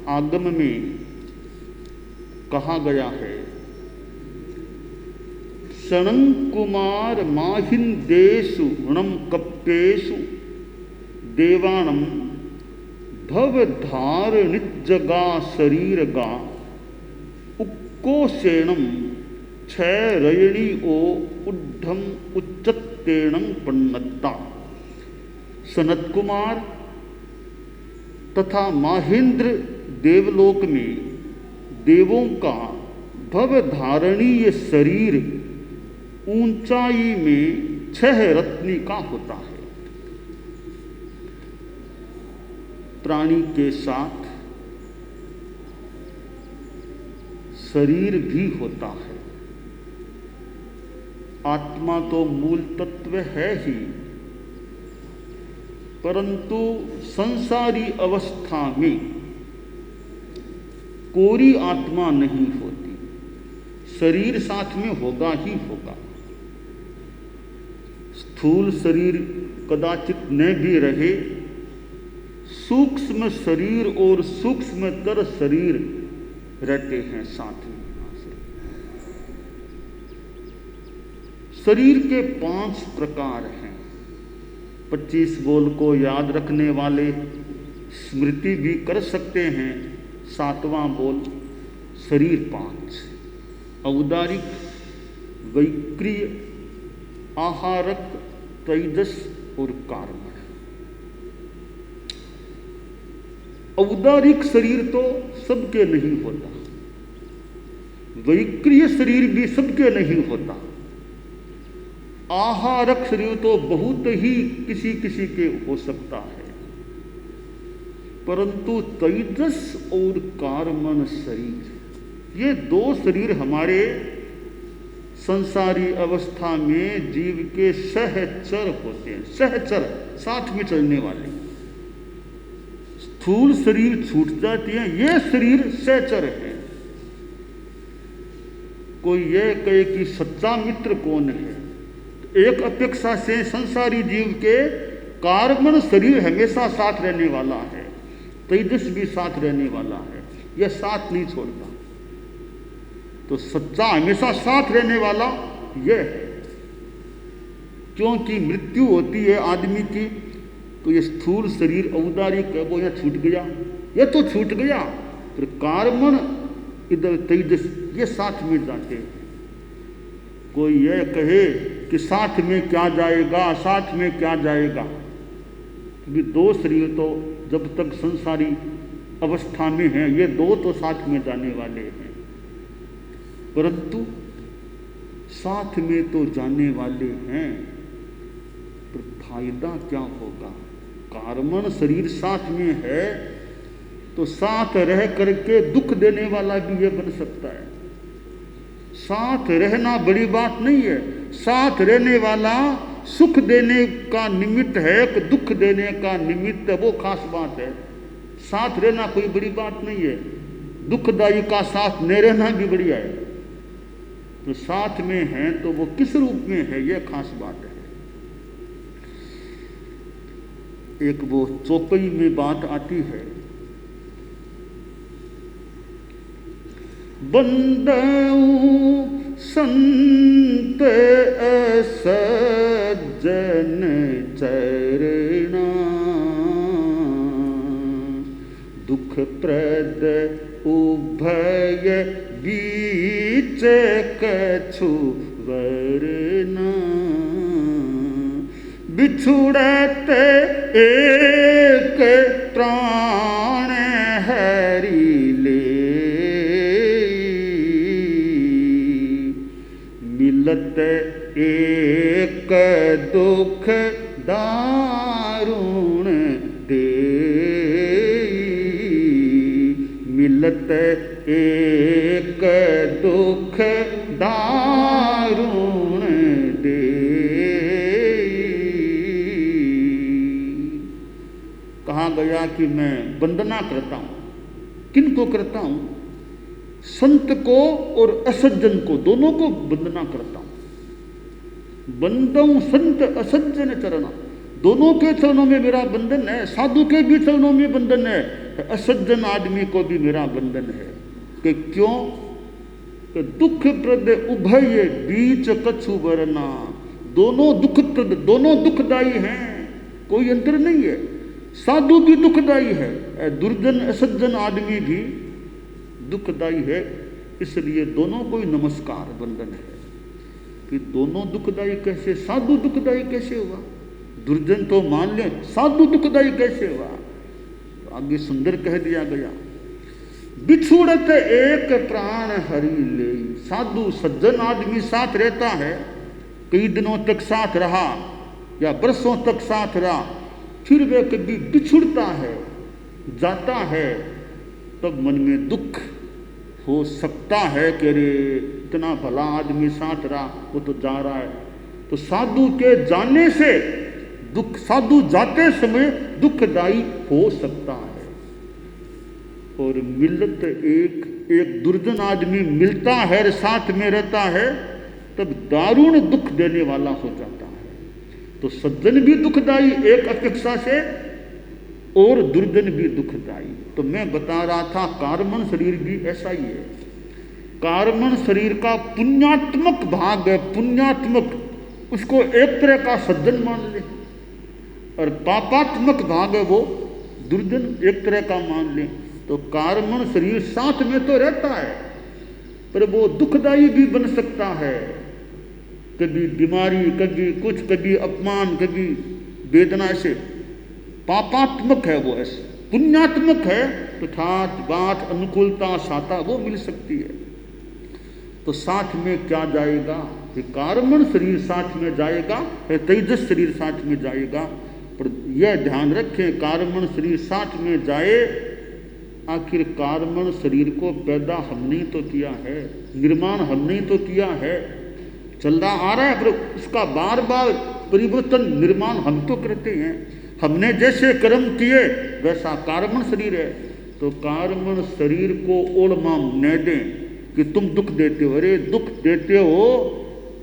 आगम में कहा गया है, क्षणं कुमार माहिंदेषु ऋणं कप्पेषु देवानं भवधारणिज्जगा शरीरगा उक्कोशेणं क्षयरयणी ओ उड्ढम उच्चत्तेणं पन्नत्ता। सनत कुमार तथा महेंद्र देवलोक में देवों का भवधारणीय शरीर ऊंचाई में 6 रत्नी का होता है। प्राणी के साथ शरीर भी होता है। आत्मा तो मूल तत्व है ही, परंतु संसारी अवस्था में कोरी आत्मा नहीं होती, शरीर साथ में होगा ही होगा। स्थूल शरीर कदाचित न भी रहे, सूक्ष्म शरीर और सूक्ष्मतर शरीर रहते हैं साथ में। शरीर के 5 प्रकार हैं। 25 बोल को याद रखने वाले स्मृति भी कर सकते हैं। 7वां बोल शरीर 5: औदारिक, वैक्रिय, आहारक, तैजस और कार्बन। औदारिक शरीर तो सबके नहीं होता, वैक्रिय शरीर भी सबके नहीं होता, आहारक शरीर तो बहुत ही किसी किसी के हो सकता है, परंतु तैजस और कार्बन शरीर, ये 2 शरीर हमारे संसारी अवस्था में जीव के सहचर होते हैं। सहचर, साथ में चलने वाले। स्थूल शरीर छूट जाती है, ये शरीर सहचर है। कोई यह कहे कि सच्चा मित्र कौन है, एक अपेक्षा से संसारी जीव के कार्बन शरीर हमेशा साथ रहने वाला है, तेजस भी साथ रहने वाला है, यह साथ नहीं छोड़ता। तो सच्चा हमेशा साथ रहने वाला यह है। क्योंकि मृत्यु होती है आदमी की, तो ये स्थूल शरीर औदारिक है, वो यहाँ छूट गया, ये तो छूट गया, फिर कार्बन इधर तेजस ये साथ में जाते हैं। कोई यह कहे कि साथ में क्या जाएगा, साथ में क्या जाएगा, क्योंकि 2 शरीर तो जब तक संसारी अवस्था में है, ये 2 तो साथ में जाने वाले हैं, परंतु साथ में तो जाने वाले हैं, पर फायदा क्या होगा? कार्बन शरीर साथ में है तो साथ रह करके दुख देने वाला भी ये बन सकता है। साथ रहना बड़ी बात नहीं है, साथ रहने वाला सुख देने का निमित्त है कि दुख देने का निमित्त है, वो खास बात है। साथ रहना कोई बड़ी बात नहीं है, दुखदाई का साथ न रहना भी बढ़िया है। तो साथ में है तो वो किस रूप में है, यह खास बात है। एक वो चौपाई में बात आती है, बंदऊ संत सज्जन चरणा, दुख प्रद उभय बीच कछु वरना, बिछुड़त एक प्राण हरि ले, मिलत एक दुख दारुण दे, मिलत एक दुख दारुण दे। कहा गया कि मैं वंदना करता हूं, किनको करता हूं? संत को और असज्जन को, दोनों को वंदना करता हूं। बंदऊ संत असज्जन चरणा, दोनों के चरणों में मेरा बंधन है, साधु के भी चरणों में बंधन है, असज्जन आदमी को भी मेरा बंधन है। कि क्यों? कि दुख प्रद उभय बीच कछु वरना, दोनों दुखप्रद, दोनों दुखदायी हैं, कोई अंतर नहीं है। साधु भी दुखदायी है, दुर्जन असज्जन आदमी भी दुखदायी है, इसलिए दोनों को ही नमस्कार बंधन है। कि दोनों दुखदायी कैसे? साधु दुखदायी कैसे हुआ? दुर्जन तो मान ले, साधु दुखदायी कैसे हुआ? तो आगे सुंदर कह दिया गया, बिछुड़त एक प्राण हरि ले। साधु सज्जन आदमी साथ रहता है, कई दिनों तक साथ रहा या बरसों तक साथ रहा, फिर वह कभी बिछुड़ता है, जाता है, तब मन में दुख हो सकता है कि अरे इतना भला आदमी साथ रहा, वो तो जा रहा है। तो साधु के जाने से दुख, साधु जाते समय दुखदायी हो सकता है। और मिलत एक दुर्जन आदमी मिलता है, साथ में रहता है, तब दारुण दुख देने वाला हो जाता है। तो सज्जन भी दुखदायी एक अपेक्षा से, और दुर्जन भी दुखदायी। तो मैं बता रहा था कार्मण शरीर भी ऐसा ही है। कार्मण शरीर का पुण्यात्मक भाग है, पुण्यात्मक, उसको एक तरह का सज्जन मान ले, और पापात्मक भाग है वो दुर्जन एक तरह का मान ले। तो कार्मण शरीर साथ में तो रहता है, पर वो दुखदायी भी बन सकता है। कभी बीमारी, कभी कुछ, कभी अपमान, कभी वेदना, ऐसे पापात्मक है वो, ऐसे पुण्यात्मक है तो ठाट बाट अनुकूलता साता वो मिल सकती है। तो साथ में क्या जाएगा? ये कार्मण शरीर साथ में जाएगा, तेजस शरीर साथ में जाएगा। पर यह ध्यान रखें, कार्मण शरीर साथ में जाए, आखिर कार्मण शरीर को पैदा हमने तो किया है, निर्माण हमने तो किया है, चल रहा आ रहा है, पर उसका बार बार परिवर्तन निर्माण हम तो करते हैं। हमने जैसे कर्म किए वैसा कार्मण शरीर है। तो कार्मण शरीर को ओढ़मा न दें कि तुम दुख देते हो। अरे दुख देते हो,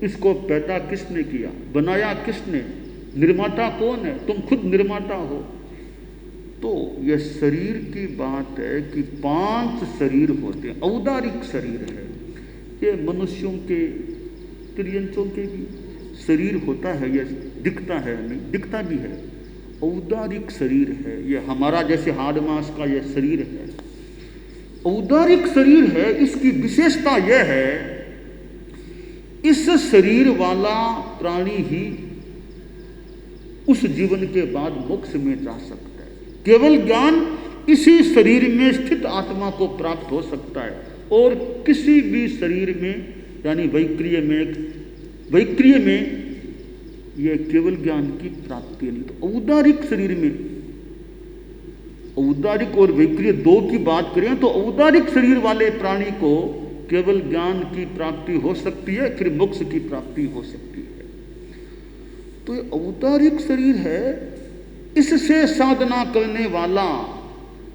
इसको पैदा किसने किया, बनाया किसने, निर्माता कौन है? तुम खुद निर्माता हो। तो यह शरीर की बात है कि 5 शरीर होते हैं। औदारिक शरीर है, ये मनुष्यों के, त्रियंचों के भी शरीर होता है, यह दिखता है नहीं, दिखता भी है। औदारिक शरीर है, यह हमारा जैसे हाड़ मांस का यह शरीर है, औदारिक शरीर है। इसकी विशेषता यह है, इस शरीर वाला प्राणी ही उस जीवन के बाद मोक्ष में जा सकता है। केवल ज्ञान इसी शरीर में स्थित आत्मा को प्राप्त हो सकता है, और किसी भी शरीर में, यानी वैक्रिय में यह केवल ज्ञान की प्राप्ति नहीं। तो औदारिक शरीर में, औदारिक और वैक्रिय 2 की बात करें तो औदारिक शरीर वाले प्राणी को केवल ज्ञान की प्राप्ति हो सकती है, फिर मोक्ष की प्राप्ति हो सकती है। तो ये औदारिक शरीर है, इससे साधना करने वाला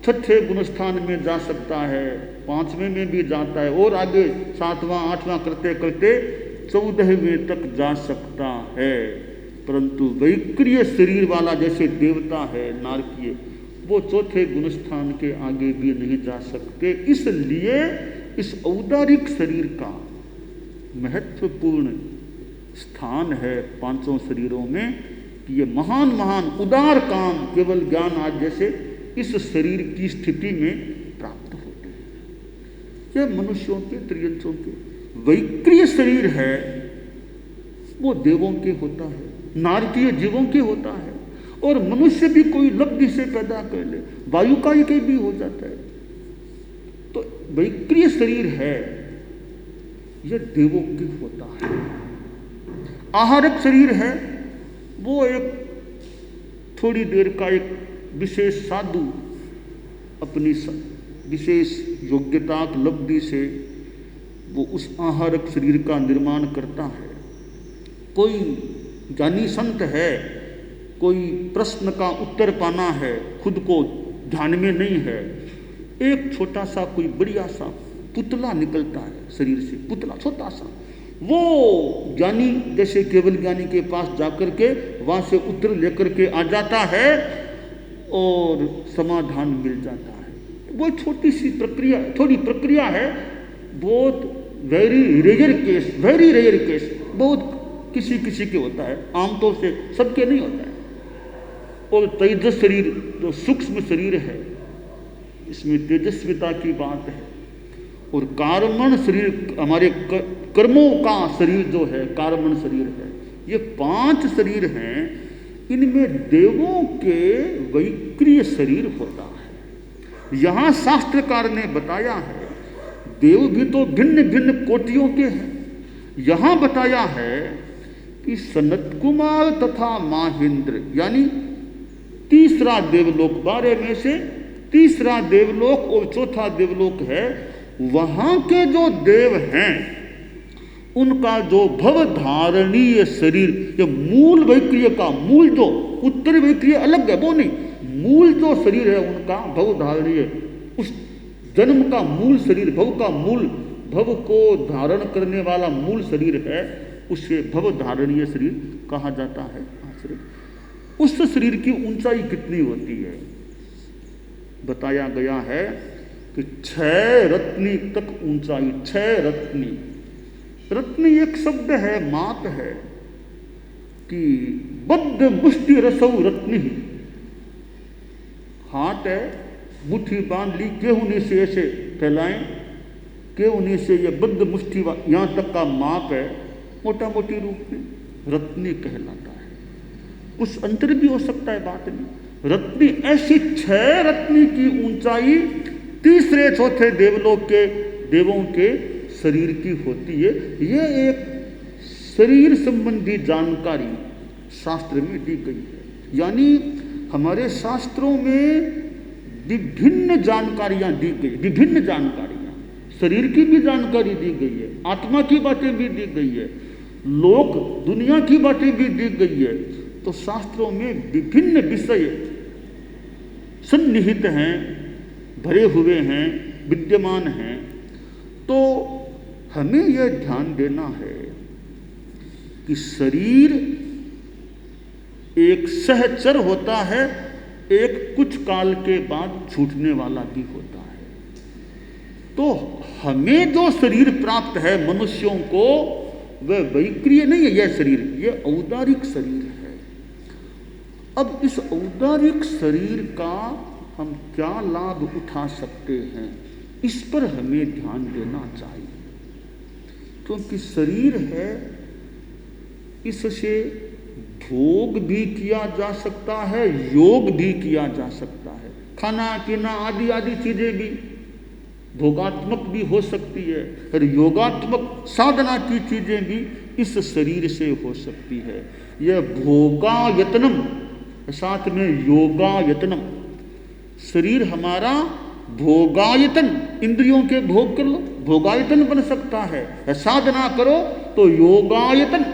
6ठे गुणस्थान में जा सकता है, 5वें में भी जाता है, और आगे 7वां 8वां करते करते 14वें तक जा सकता है। परंतु वैक्रिय शरीर वाला जैसे देवता है, नारकीय, वो 4थे गुणस्थान के आगे भी नहीं जा सकते। इसलिए इस औदारिक शरीर का महत्वपूर्ण स्थान है 5 शरीरों में कि ये महान महान उदार काम केवल ज्ञान आज जैसे इस शरीर की स्थिति में प्राप्त होते हैं। यह मनुष्यों के, त्रियंचों के। वैक्रिय शरीर है वो देवों के होता है, नारकीय जीवों के होता है, और मनुष्य भी कोई लब्धि से पैदा कर ले, वायु का ही भी हो जाता है। तो वैक्रिय शरीर है यह देवों के होता है। आहारक शरीर है वो एक थोड़ी देर का एक विशेष साधु अपनी विशेष योग्यता लब्धि से वो उस आहारक शरीर का निर्माण करता है। कोई ज्ञानी संत है, कोई प्रश्न का उत्तर पाना है, खुद को ध्यान में नहीं है, एक छोटा सा कोई बढ़िया सा पुतला निकलता है शरीर से, पुतला छोटा सा, वो ज्ञानी जैसे केवल ज्ञानी के पास जाकर के वहाँ से उत्तर लेकर के आ जाता है और समाधान मिल जाता है। वो छोटी सी प्रक्रिया, थोड़ी प्रक्रिया है, बहुत वेरी रेयर केस, बहुत किसी किसी के होता है, आमतौर से सबके नहीं होता है। और तेजस शरीर जो सूक्ष्म शरीर है, इसमें तेजस्विता की बात है। और कार्मण शरीर, हमारे कर्मों का शरीर जो है कार्मण शरीर है, ये 5 शरीर हैं। इनमें देवों के वैक्रिय शरीर होता है। यहाँ शास्त्रकार ने बताया है देव भी तो भिन्न भिन्न कोटियों के हैं। यहाँ बताया है कि सनत कुमार तथा महेंद्र, यानी तीसरा देवलोक, 12 में से तीसरा देवलोक और चौथा देवलोक है, वहां के जो देव हैं उनका जो भवधारणीय शरीर, ये मूल वैक्रिय का, मूल जो उत्तर वैक्रिय अलग है वो नहीं, मूल जो शरीर है उनका भवधारणीय, उस जन्म का मूल शरीर, भव का मूल, भव को धारण करने वाला मूल शरीर है, उसे भवधारणीय शरीर कहा जाता है। उस शरीर की ऊंचाई कितनी होती है बताया गया है कि 6 रत्नी तक ऊंचाई, 6 रत्नी। रत्नी एक शब्द है, माप है कि बद्ध मुष्टि रसौ रत्नी, हाथ है, मुट्ठी बांध ली, केहूनी से ऐसे फैलाएं, केहूनी से ये बद्ध मुष्टि यहाँ तक का माप है, मोटा मोटी रूप में रत्नी कहलाता है। कुछ अंतर भी हो सकता है, बात नहीं। रत्नी, ऐसी 6 रत्नी की ऊंचाई तीसरे चौथे देवलोक के देवों के शरीर की होती है। यह एक शरीर संबंधी जानकारी शास्त्र में दी गई है। यानी हमारे शास्त्रों में विभिन्न जानकारियां दी गई, विभिन्न जानकारियां, शरीर की भी जानकारी दी गई है, आत्मा की बातें भी दी गई है, लोक दुनिया की बातें भी दी गई है। तो शास्त्रों में विभिन्न विषय सन्निहित हैं, भरे हुए हैं, विद्यमान हैं। तो हमें यह ध्यान देना है कि शरीर एक सहचर होता है, एक कुछ काल के बाद छूटने वाला भी होता है। तो हमें जो शरीर प्राप्त है मनुष्यों को, वह वैक्रिय नहीं है यह शरीर, यह औदारिक शरीर है। अब इस औदारिक शरीर का हम क्या लाभ उठा सकते हैं, इस पर हमें ध्यान देना चाहिए। क्योंकि शरीर है, इससे भोग भी किया जा सकता है, योग भी किया जा सकता है, खाना पीना आदि आदि चीजें भी भोगात्मक भी हो सकती है, और योगात्मक साधना की चीजें भी इस शरीर से हो सकती है। यह भोगायतनम, साथ में योगायतनम। शरीर हमारा भोगायतन, इंद्रियों के भोग कर लो, भोगायतन बन सकता है। साधना करो तो योगायतन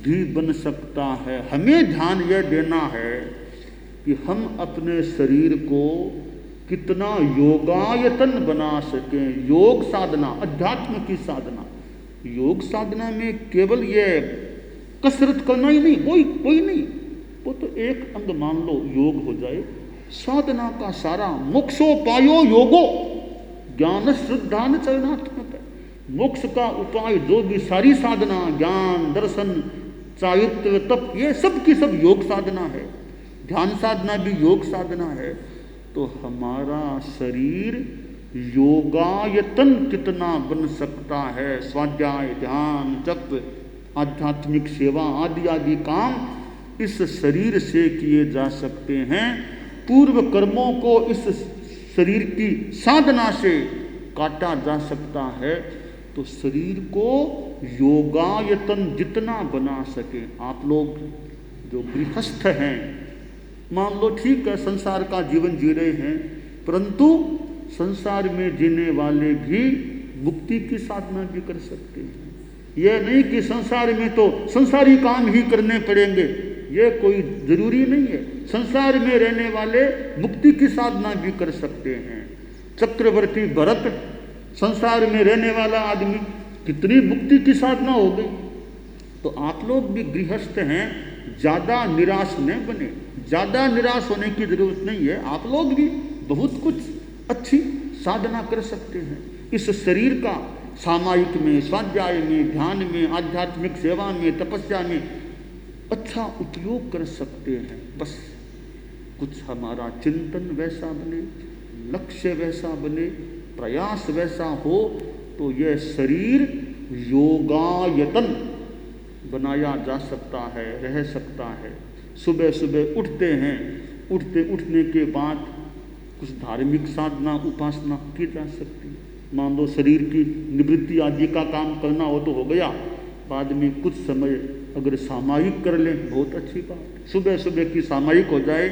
भी बन सकता है। हमें ध्यान यह देना है कि हम अपने शरीर को कितना योगायतन बना सकें। योग साधना, अध्यात्म की साधना, योग साधना में केवल यह कसरत करना ही नहीं, कोई नहीं, वो तो एक अंग मान लो योग हो जाए। साधना का सारा मोक्षोपायो योगो ज्ञान श्रद्धान चरणात्मक, मोक्ष का उपाय जो भी सारी साधना, ज्ञान, दर्शन, चारित्र्य, तप, ये सब की सब योग साधना है। ध्यान साधना भी योग साधना है। तो हमारा शरीर योगायतन कितना बन सकता है। स्वाध्याय, ध्यान, जप, आध्यात्मिक सेवा आदि आदि काम इस शरीर से किए जा सकते हैं। पूर्व कर्मों को इस शरीर की साधना से काटा जा सकता है। तो शरीर को योगायतन जितना बना सके। आप लोग जो गृहस्थ हैं, मान लो ठीक है संसार का जीवन जी रहे हैं, परंतु संसार में जीने वाले भी मुक्ति की साधना भी कर सकते हैं। यह नहीं कि संसार में तो संसारी काम ही करने पड़ेंगे, यह कोई जरूरी नहीं है। संसार में रहने वाले मुक्ति की साधना भी कर सकते हैं। चक्रवर्ती भरत संसार में रहने वाला आदमी, कितनी मुक्ति की साधना हो गई। तो आप लोग भी गृहस्थ हैं, ज़्यादा निराश न बने। ज़्यादा निराश होने की ज़रूरत नहीं है। आप लोग भी बहुत कुछ अच्छी साधना कर सकते हैं। इस शरीर का सामायिक में, स्वाध्याय में, ध्यान में, आध्यात्मिक सेवा में, तपस्या में अच्छा उपयोग कर सकते हैं। बस कुछ हमारा चिंतन वैसा बने, लक्ष्य वैसा बने, प्रयास वैसा हो तो यह शरीर योगायतन बनाया जा सकता है, रह सकता है। सुबह सुबह उठते हैं, उठने के बाद कुछ धार्मिक साधना उपासना की जा सकती है। मान लो शरीर की निवृत्ति आदि का काम करना हो तो हो गया, बाद में कुछ समय अगर सामायिक कर लें बहुत अच्छी बात। सुबह सुबह की सामायिक हो जाए,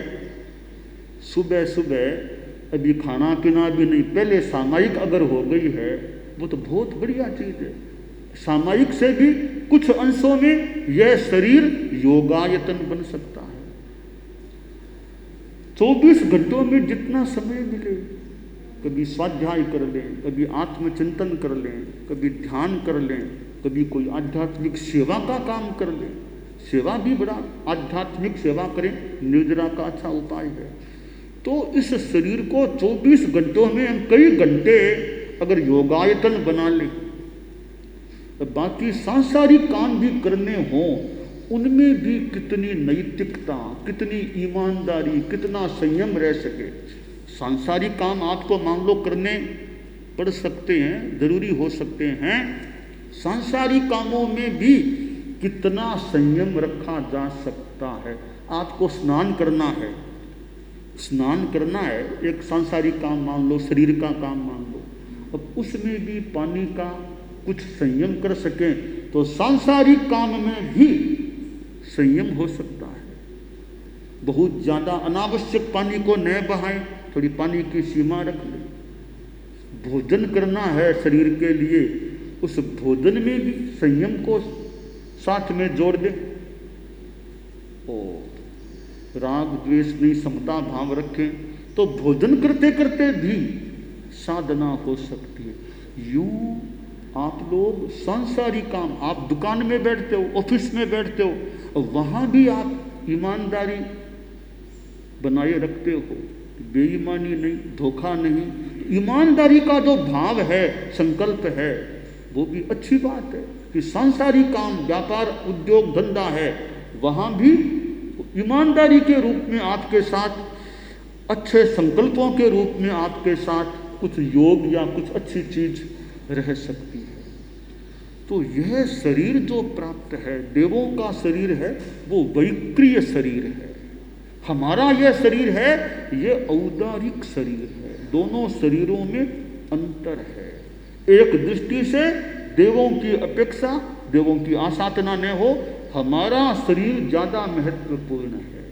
सुबह सुबह अभी खाना पीना भी नहीं, पहले सामायिक अगर हो गई है वो तो बहुत बढ़िया चीज़ है। सामायिक से भी कुछ अंशों में यह शरीर योगायतन बन सकता है। 24 घंटों में जितना समय मिले, कभी स्वाध्याय कर लें, कभी आत्मचिंतन कर लें, कभी ध्यान कर लें, कभी कोई आध्यात्मिक सेवा का काम कर लें। सेवा भी बड़ा, आध्यात्मिक सेवा करें, निर्जरा का अच्छा उपाय है। तो इस शरीर को 24 घंटों में हम कई घंटे अगर योगायतन बना लें, तो बाकी सांसारिक काम भी करने हों, उनमें भी कितनी नैतिकता, कितनी ईमानदारी, कितना संयम रह सके। सांसारिक काम आपको मान लो करने पड़ सकते हैं, जरूरी हो सकते हैं, सांसारिक कामों में भी कितना संयम रखा जा सकता है। आपको स्नान करना है, एक सांसारिक काम मान लो, शरीर का काम मान लो, अब उसमें भी पानी का कुछ संयम कर सकें तो सांसारिक काम में भी संयम हो सकता है। बहुत ज़्यादा अनावश्यक पानी को न बहाएं, थोड़ी पानी की सीमा रख लें। भोजन करना है शरीर के लिए, उस भोजन में भी संयम को साथ में जोड़ दें। और राग द्वेष नहीं, समता भाव रखें तो भोजन करते करते भी साधना हो सकती है। यूं आप लोग सांसारिक काम, आप दुकान में बैठते हो, ऑफिस में बैठते हो, और वहाँ भी आप ईमानदारी बनाए रखते हो, बेईमानी नहीं, धोखा नहीं, ईमानदारी का जो भाव है, संकल्प है, वो भी अच्छी बात है कि सांसारिक काम, व्यापार, उद्योग, धंधा है, वहाँ भी ईमानदारी के रूप में आपके साथ, अच्छे संकल्पों के रूप में आपके साथ कुछ योग या कुछ अच्छी चीज रह सकती है। तो यह शरीर जो प्राप्त है, देवों का शरीर है, वो वैक्रिय शरीर है। हमारा यह शरीर है, यह औदारिक शरीर है। दोनों शरीरों में अंतर है। एक दृष्टि से देवों की अपेक्षा, देवों की आसाधना न हो, हमारा शरीर ज़्यादा महत्वपूर्ण है,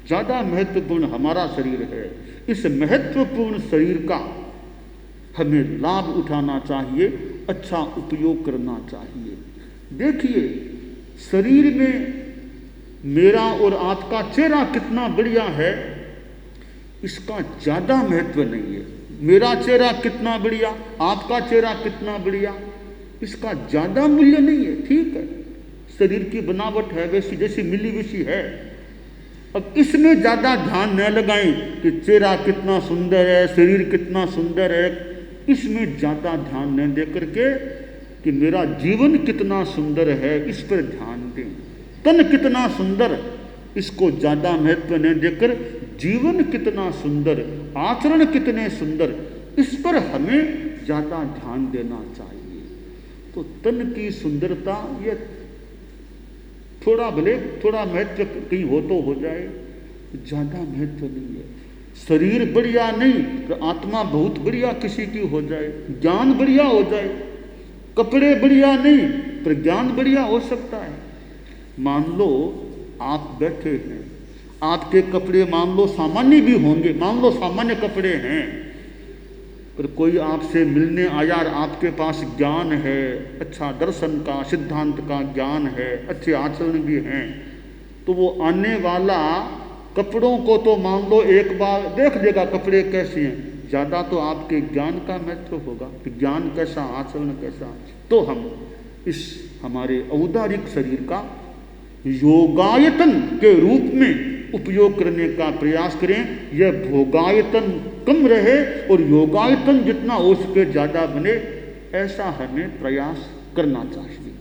ज़्यादा महत्वपूर्ण हमारा शरीर है। इस महत्वपूर्ण शरीर का हमें लाभ उठाना चाहिए, अच्छा उपयोग करना चाहिए। देखिए, शरीर में मेरा और आपका चेहरा कितना बढ़िया है, इसका ज़्यादा महत्व नहीं है। मेरा चेहरा कितना बढ़िया, आपका चेहरा कितना बढ़िया, इसका ज़्यादा मूल्य नहीं है। ठीक है, शरीर की बनावट है वैसी जैसी मिली वैसी है। अब इसमें ज़्यादा ध्यान न लगाएं कि चेहरा कितना सुंदर है, शरीर कितना सुंदर है, इसमें ज़्यादा ध्यान न दे करके कि मेरा जीवन कितना सुंदर है, इस पर ध्यान दें। तन कितना सुंदर, इसको ज़्यादा महत्व न देकर जीवन कितना सुंदर, आचरण कितने सुंदर, इस पर हमें ज़्यादा ध्यान देना चाहिए। तो तन की सुंदरता, ये थोड़ा भले थोड़ा महत्व कहीं हो तो हो जाए, ज़्यादा महत्व नहीं है। शरीर बढ़िया नहीं तो आत्मा बहुत बढ़िया किसी की हो जाए, ज्ञान बढ़िया हो जाए। कपड़े बढ़िया नहीं पर ज्ञान बढ़िया हो सकता है। मान लो आप बैठे हैं, आपके कपड़े मान लो सामान्य भी होंगे, मान लो सामान्य कपड़े हैं, पर कोई आपसे मिलने आया और आपके पास ज्ञान है, अच्छा दर्शन का, सिद्धांत का ज्ञान है, अच्छे आचरण भी हैं, तो वो आने वाला कपड़ों को तो मान लो एक बार देख लेगा कपड़े कैसे हैं, ज़्यादा तो आपके ज्ञान का महत्व होगा कि ज्ञान कैसा, आचरण कैसा। तो हम इस हमारे औदारिक शरीर का योगायतन के रूप में उपयोग करने का प्रयास करें। यह भोगायतन कम रहे और योगायतन जितना हो सके ज़्यादा बने, ऐसा हमें प्रयास करना चाहिए।